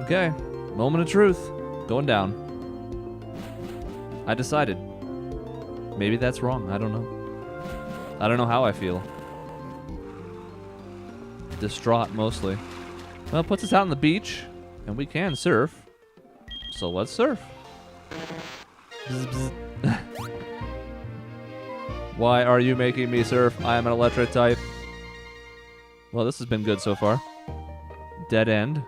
Okay, moment of truth. Going down. I decided. Maybe that's wrong. I don't know. I don't know how I feel. Distraught, mostly. Well, it puts us out on the beach, and we can surf. So let's surf. Bzz, bzz. Why are you making me surf? I am an electric type. Well, this has been good so far. Dead end.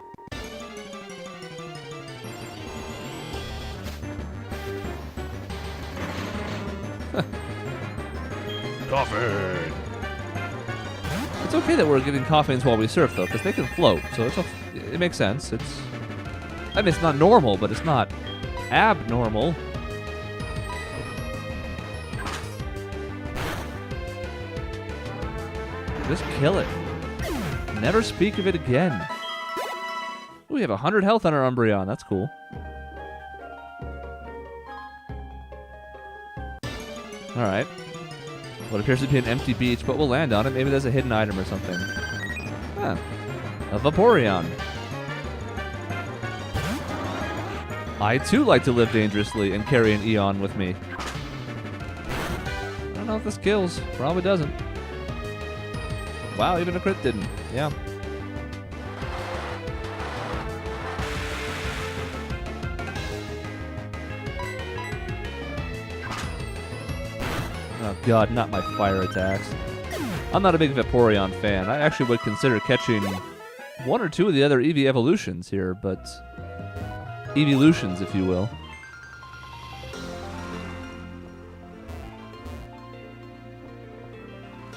Coffin! It's okay that we're getting coffins while we surf, though, because they can float, so it makes sense. I mean, it's not normal, but it's not abnormal. Just kill it. Never speak of it again. We have 100 health on our Umbreon. That's cool. Alright. What appears to be an empty beach, but we'll land on it. Maybe there's a hidden item or something. Huh. A Vaporeon. I too like to live dangerously and carry an Eon with me. I don't know if this kills. Probably doesn't. Wow, even a crit didn't. Yeah. Oh god, not my fire attacks. I'm not a big Vaporeon fan. I actually would consider catching one or two of the other Eevee evolutions here, but... Evolutions, if you will.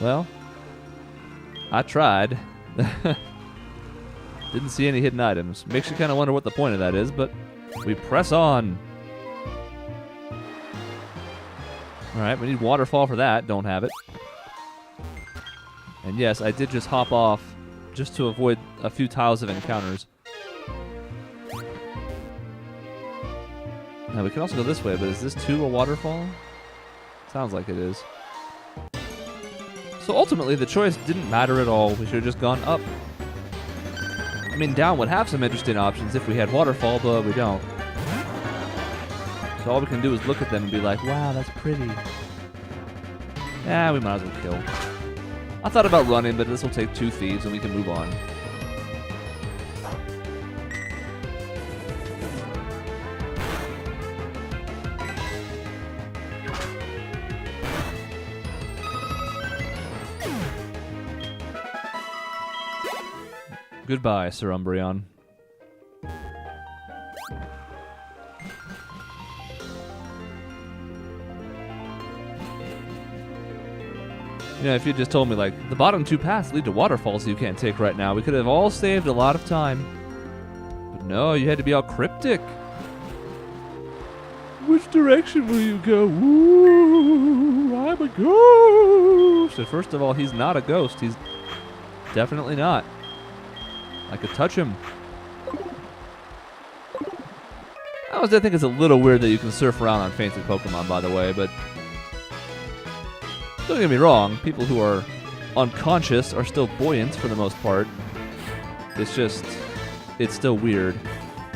Well, I tried. Didn't see any hidden items. Makes you kind of wonder what the point of that is, but we press on. Alright, we need Waterfall for that. Don't have it. And yes, I did just hop off just to avoid a few tiles of encounters. Now, we can also go this way, but is this too a waterfall? Sounds like it is. So ultimately, the choice didn't matter at all. We should have just gone up. I mean, down would have some interesting options if we had waterfall, but we don't. So all we can do is look at them and be like, wow, that's pretty. Yeah, we might as well kill. I thought about running, but this will take 2 thieves and we can move on. Goodbye, Sir Umbreon. You know, if you just told me, like, the bottom 2 paths lead to waterfalls you can't take right now, we could have all saved a lot of time. But no, you had to be all cryptic. Which direction will you go? Ooh, I'm a ghost. So first of all, he's not a ghost. He's definitely not. I could touch him. I always think it's a little weird that you can surf around on fainted Pokemon, by the way, but don't get me wrong, people who are unconscious are still buoyant for the most part. It's just, it's still weird.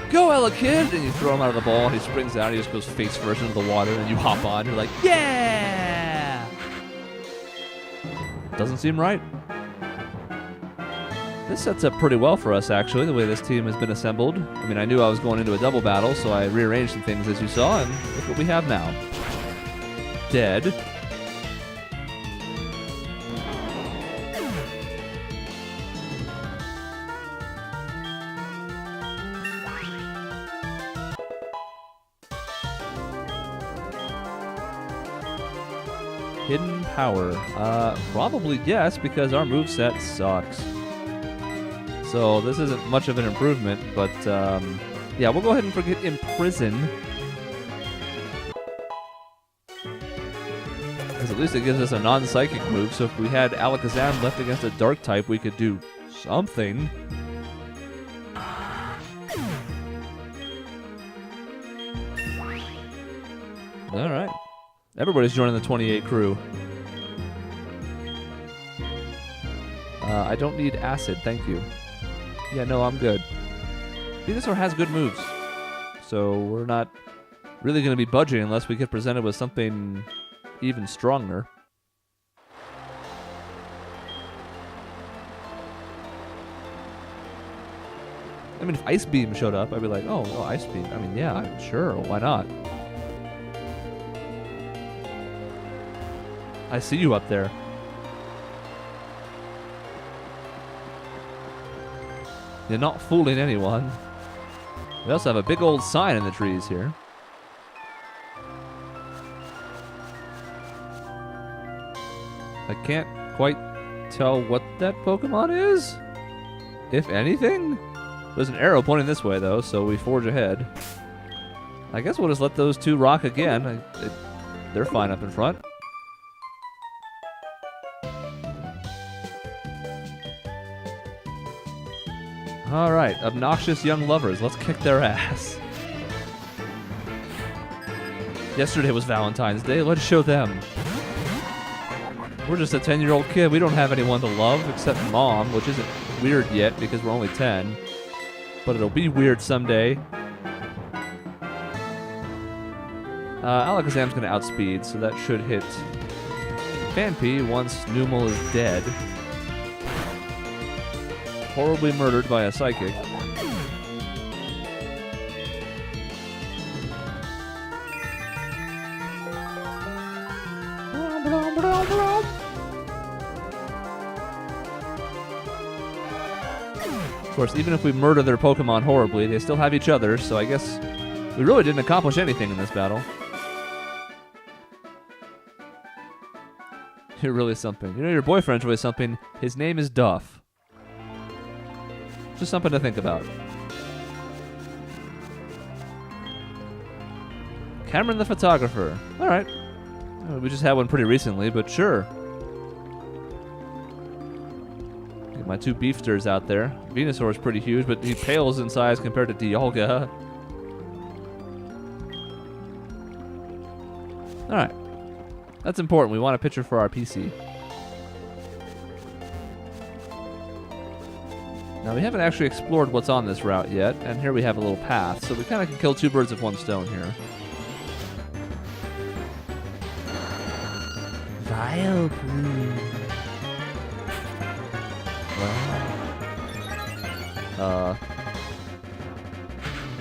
Go, Elekid! And you throw him out of the ball, and he springs out, and he just goes face first into the water, and you hop on, and you're like, yeah! Doesn't seem right. This sets up pretty well for us, actually, the way this team has been assembled. I mean, I knew I was going into a double battle, so I rearranged some things, as you saw, and look what we have now. Dead. Hidden power. Probably yes, because our moveset sucks. So this isn't much of an improvement, but yeah, we'll go ahead and forget Imprison. Because at least it gives us a non-psychic move, so if we had Alakazam left against a dark type, we could do something. Alright. Everybody's joining the 28 crew. I don't need acid, thank you. Yeah, no, I'm good. Venusaur has good moves. So we're not really going to be budging unless we get presented with something even stronger. I mean, if Ice Beam showed up, I'd be like, oh, Ice Beam. I mean, yeah, sure, why not? I see you up there. You're not fooling anyone. We also have a big old sign in the trees here. I can't quite tell what that Pokemon is, if anything. There's an arrow pointing this way, though, so we forge ahead. I guess we'll just let those two rock again. They're fine up in front. All right, obnoxious young lovers. Let's kick their ass. Yesterday was Valentine's Day. Let's show them. We're just a 10-year-old kid. We don't have anyone to love except Mom, which isn't weird yet because we're only 10. But it'll be weird someday. Alakazam's going to outspeed, so that should hit Phanpy once Numel is dead. Horribly murdered by a Psychic. Of course, even if we murder their Pokemon horribly, they still have each other, so I guess we really didn't accomplish anything in this battle. You're really something. You know, your boyfriend's really something. His name is Duff. Just something to think about. Cameron the photographer. Alright. We just had one pretty recently, but sure. Get my two beefsters out there. Venusaur is pretty huge, but he pales in size compared to Dialga. Alright. That's important. We want a picture for our PC. Now, we haven't actually explored what's on this route yet, and here we have a little path, so we kind of can kill two birds with one stone here. Vileplume.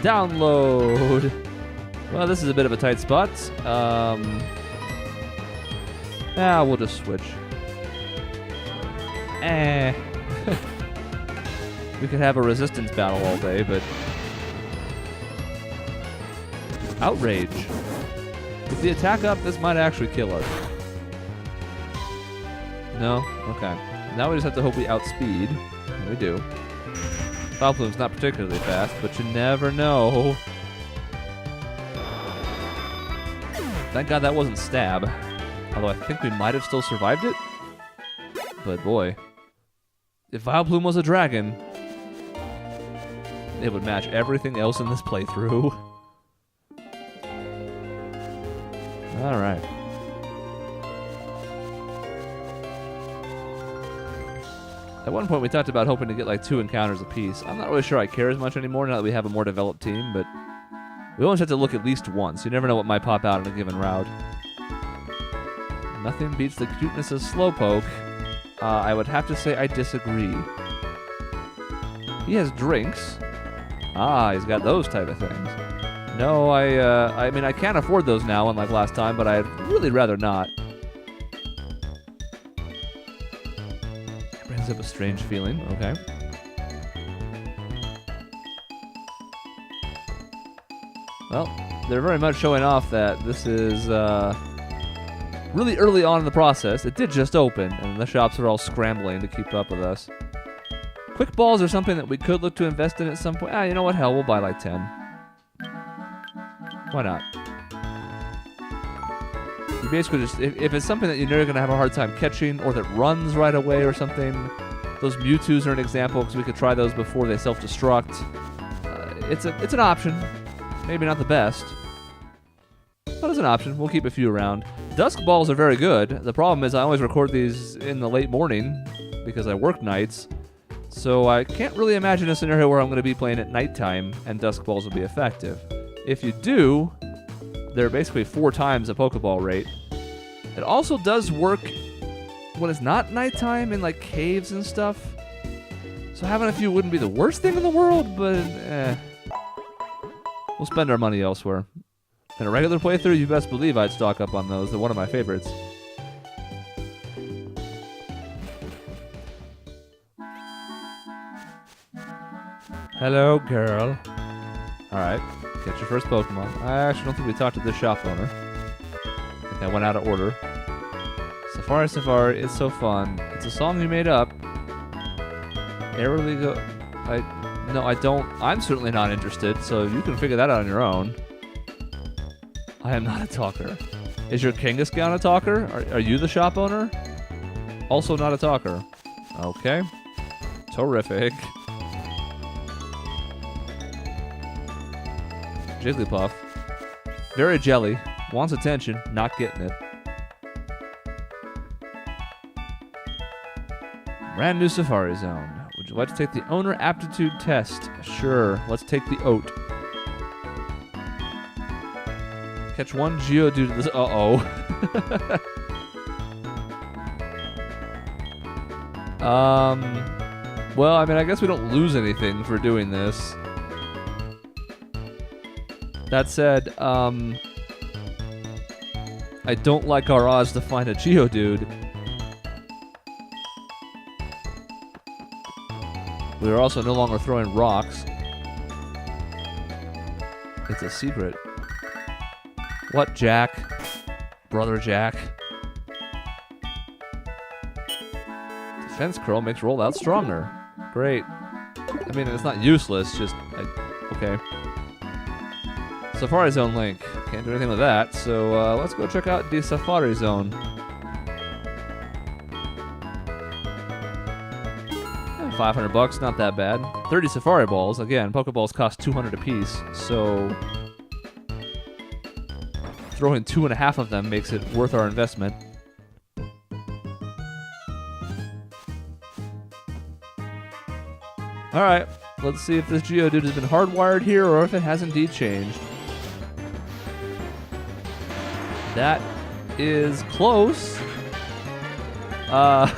Download. Well, this is a bit of a tight spot. We'll just switch. We could have a resistance battle all day, but... Outrage. With the attack up, this might actually kill us. No? Okay. Now we just have to hope we outspeed. And we do. Vileplume's not particularly fast, but you never know. Thank God that wasn't stab. Although I think we might have still survived it. But boy. If Vileplume was a dragon... it would match everything else in this playthrough. Alright. At one point we talked about hoping to get like 2 encounters apiece. I'm not really sure I care as much anymore now that we have a more developed team, but we always have to look at least once. You never know what might pop out in a given route. Nothing beats the cuteness of Slowpoke. I would have to say I disagree. He has drinks. He's got those type of things. No, I mean, I can't afford those now, unlike last time, but I'd really rather not. It brings up a strange feeling. Okay. Well, they're very much showing off that this is really early on in the process. It did just open, and the shops are all scrambling to keep up with us. Quick balls are something that we could look to invest in at some point. You know what? Hell, we'll buy like 10. Why not? You basically just, if it's something that you're never going to have a hard time catching, or that runs right away or something, those Mewtwo's are an example, because we could try those before they self-destruct. It's an option. Maybe not the best. But it's an option. We'll keep a few around. Dusk balls are very good. The problem is I always record these in the late morning, because I work nights. So I can't really imagine a scenario where I'm going to be playing at nighttime and Dusk Balls will be effective. If you do, they're basically 4 times the Pokeball rate. It also does work when it's not nighttime in like caves and stuff. So having a few wouldn't be the worst thing in the world, but we'll spend our money elsewhere. In a regular playthrough, you best believe I'd stock up on those. They're one of my favorites. Hello, girl. Alright, get your first Pokemon. I actually don't think we talked to the shop owner. I think I went out of order. Safari Safari, it's so fun. It's a song you made up. Airily go... No, I don't... I'm certainly not interested, so you can figure that out on your own. I am not a talker. Is your Kangaskhan a talker? Are you the shop owner? Also not a talker. Okay. Terrific. Jigglypuff. Very jelly. Wants attention. Not getting it. Brand new Safari Zone. Would you like to take the owner aptitude test? Sure. Let's take the oat. Catch one Geodude. This. Uh-oh. Well, I mean, I guess we don't lose anything for doing this. That said, I don't like our odds to find a Geodude. We are also no longer throwing rocks. It's a secret. What, Jack? Brother Jack? Defense curl makes rollout stronger. Great. I mean, it's not useless, just... okay. Safari Zone link. Can't do anything with that, so let's go check out the Safari Zone. 500 bucks, not that bad. 30 Safari Balls. Again, Pokeballs cost 200 apiece, so throwing 2.5 of them makes it worth our investment. Alright, let's see if this Geodude has been hardwired here or if it has indeed changed. That is close. I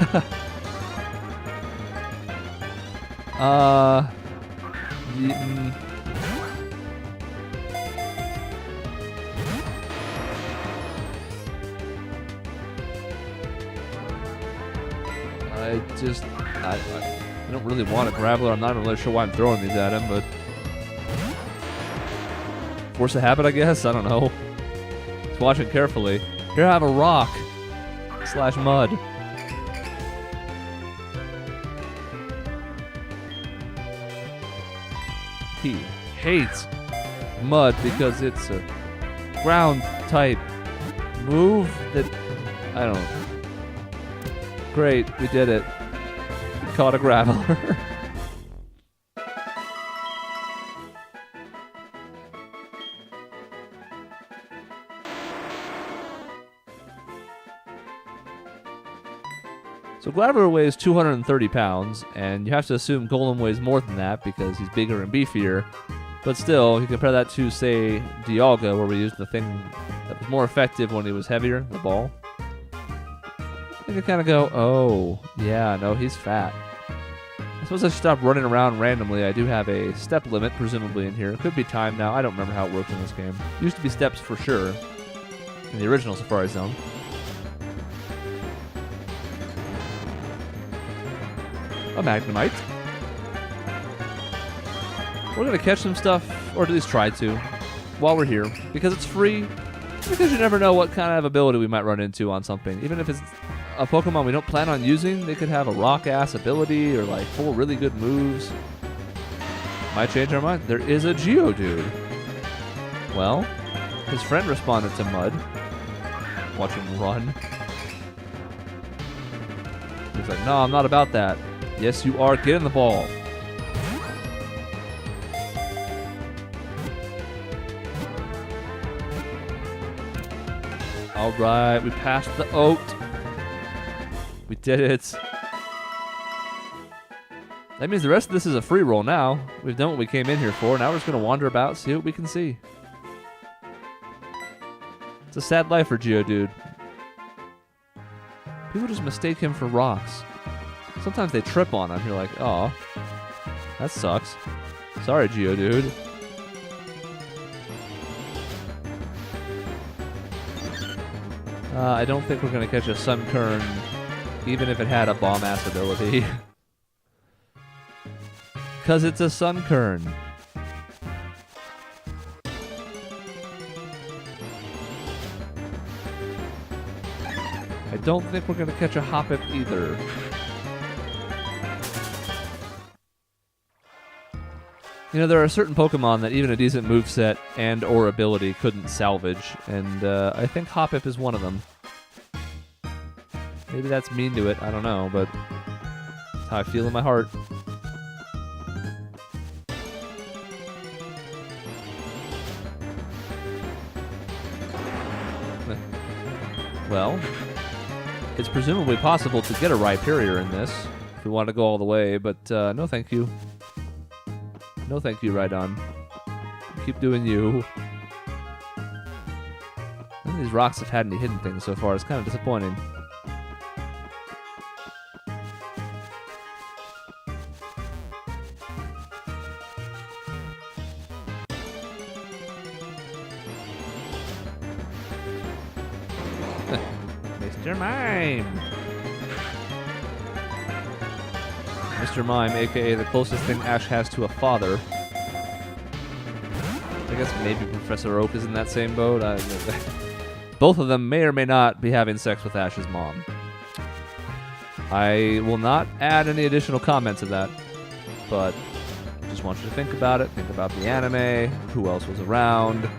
don't really want a Graveler. I'm not really sure why I'm throwing these at him, but force of habit, I guess. I don't know. Just watching carefully. Here I have a rock / mud. He hates mud because it's a ground type move that I don't know. Great, we did it. We caught a Graveler. So Graveler weighs 230 pounds, and you have to assume Golem weighs more than that because he's bigger and beefier. But still, you compare that to, say, Dialga, where we used the thing that was more effective when he was heavier, the ball. You can kind of go, oh, yeah, no, he's fat. I suppose I should stop running around randomly. I do have a step limit, presumably, in here. It could be time now. I don't remember how it works in this game. It used to be steps for sure in the original Safari Zone. A Magnemite. We're going to catch some stuff, or at least try to, while we're here. Because it's free, because you never know what kind of ability we might run into on something. Even if it's a Pokemon we don't plan on using, they could have a rock-ass ability, or like 4 really good moves. Might change our mind. There is a Geodude. Well, his friend responded to Mud. Watch him run. He's like, no, I'm not about that. Yes, you are. Get in the ball. All right, we passed the oat. We did it. That means the rest of this is a free roll now. We've done what we came in here for. Now we're just going to wander about, see what we can see. It's a sad life for Geodude. People just mistake him for rocks. Sometimes they trip on him. You're like, oh, that sucks. Sorry, Geodude. I don't think we're going to catch a Sunkern, even if it had a bomb-ass ability. Because it's a Sunkern. I don't think we're going to catch a Hoppip either. You know, there are certain Pokemon that even a decent moveset and or ability couldn't salvage, and I think Hoppip is one of them. Maybe that's mean to it, I don't know, but that's how I feel in my heart. Well, it's presumably possible to get a Rhyperior in this, if we want to go all the way, but no thank you. No thank you, Rhydon. Keep doing you. None of these rocks have had any hidden things so far. It's kind of disappointing. Mr. Mime! Mr. Mime, aka the closest thing Ash has to a father. I guess maybe Professor Oak is in that same boat. Both of them may or may not be having sex with Ash's mom. I will not add any additional comment to that, but just want you to think about it. Think about the anime. Who else was around?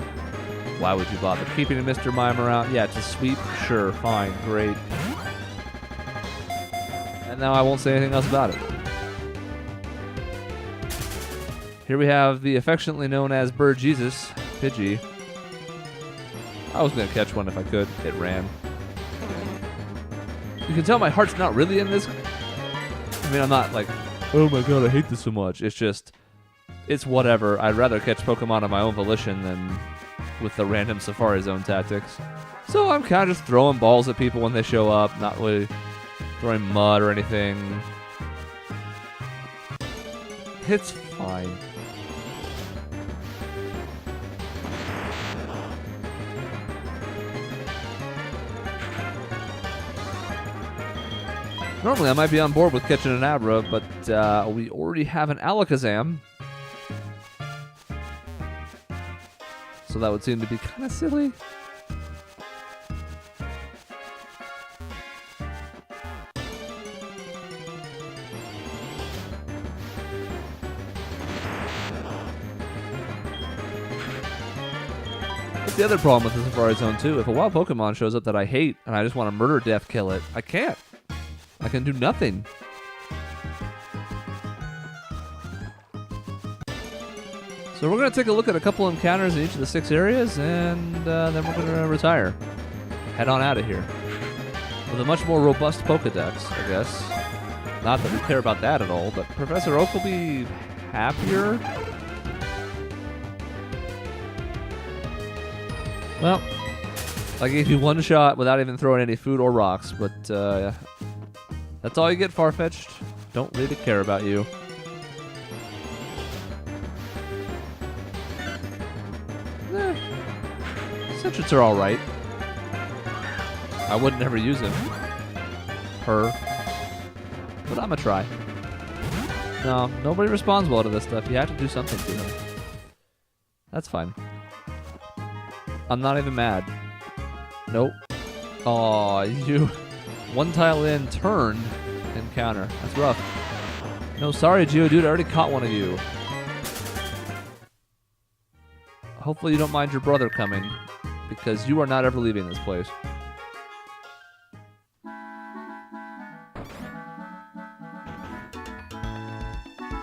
Why would you bother keeping a Mr. Mime around? Yeah, to sweep? Sure, fine, great. And now I won't say anything else about it. Here we have the affectionately known as Bird Jesus, Pidgey. I was going to catch one if I could. It ran. You can tell my heart's not really in this. I mean, I'm not like, oh my god, I hate this so much. It's just, it's whatever. I'd rather catch Pokemon on my own volition than with the random Safari Zone tactics. So I'm kind of just throwing balls at people when they show up, not really throwing mud or anything. It's fine. Normally I might be on board with catching an Abra, but we already have an Alakazam. So that would seem to be kind of silly. That's the other problem with the Safari Zone too. If a wild Pokemon shows up that I hate and I just want to murder, death, kill it, I can't. I can do nothing. So we're going to take a look at a couple encounters in each of the 6 areas, and then we're going to retire. Head on out of here. With a much more robust Pokedex, I guess. Not that we care about that at all, but Professor Oak will be happier. Well, I gave you one shot without even throwing any food or rocks, but that's all you get, Farfetch'd. Don't really care about you. Citrus are alright. I would never use him. But I'm gonna try. No, nobody responds well to this stuff. You have to do something to them. That's fine. I'm not even mad. Nope. Aw, you... One tile in, turn, encounter. That's rough. No, sorry, Geodude. I already caught one of you. Hopefully you don't mind your brother coming, because you are not ever leaving this place.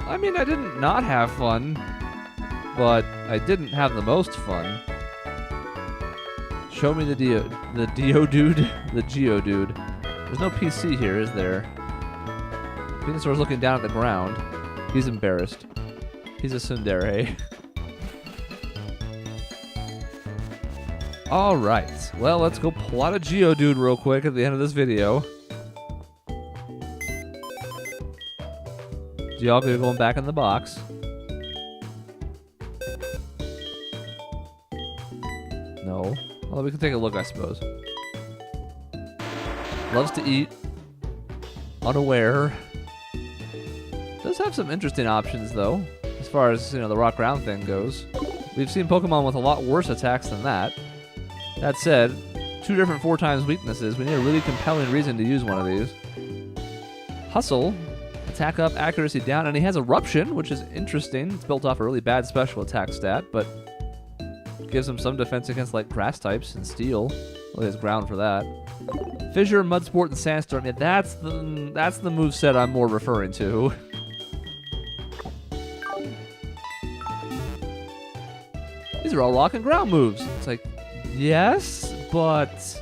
I mean, I didn't not have fun, but I didn't have the most fun. Show me the Geodude. The Geodude. There's no PC here, is there? Venusaur's looking down at the ground. He's embarrassed. He's a tsundere. Alright. Well, let's go plot a Geodude real quick at the end of this video. Geodude going back in the box. No. Well, we can take a look, I suppose. Loves to eat. Unaware. Does have some interesting options, though, as far as, the rock ground thing goes. We've seen Pokemon with a lot worse attacks than that. That said, 2 different 4 times weaknesses. We need a really compelling reason to use one of these. Hustle. Attack up, accuracy down, and he has Eruption, which is interesting. It's built off a really bad special attack stat, but gives him some defense against, like, grass types and steel. Well, he has ground for that. Fissure, Mud Sport, and Sandstorm. Yeah, that's the moveset I'm more referring to. These are all rock and ground moves. It's like, yes, but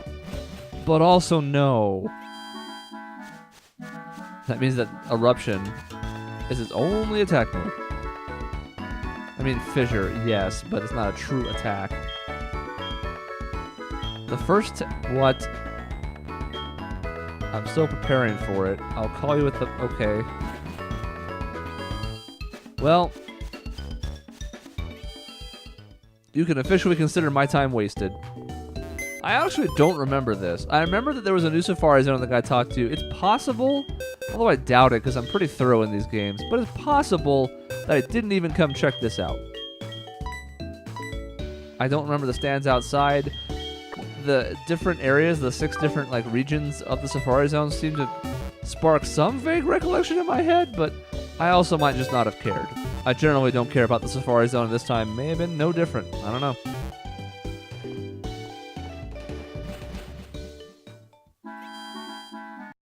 also no. That means that Eruption is its only attack move. I mean, Fissure, yes, but it's not a true attack. The first, what? I'm still preparing for it. I'll call you with the, okay. Well, you can officially consider my time wasted. I actually don't remember this. I remember that there was a new Safari Zone that I talked to. It's possible, although I doubt it because I'm pretty thorough in these games, but it's possible that I didn't even come check this out. I don't remember the stands outside. The different areas, the 6 different regions of the Safari Zone seem to spark some vague recollection in my head, but I also might just not have cared. I generally don't care about the Safari Zone, and this time may have been no different. I don't know.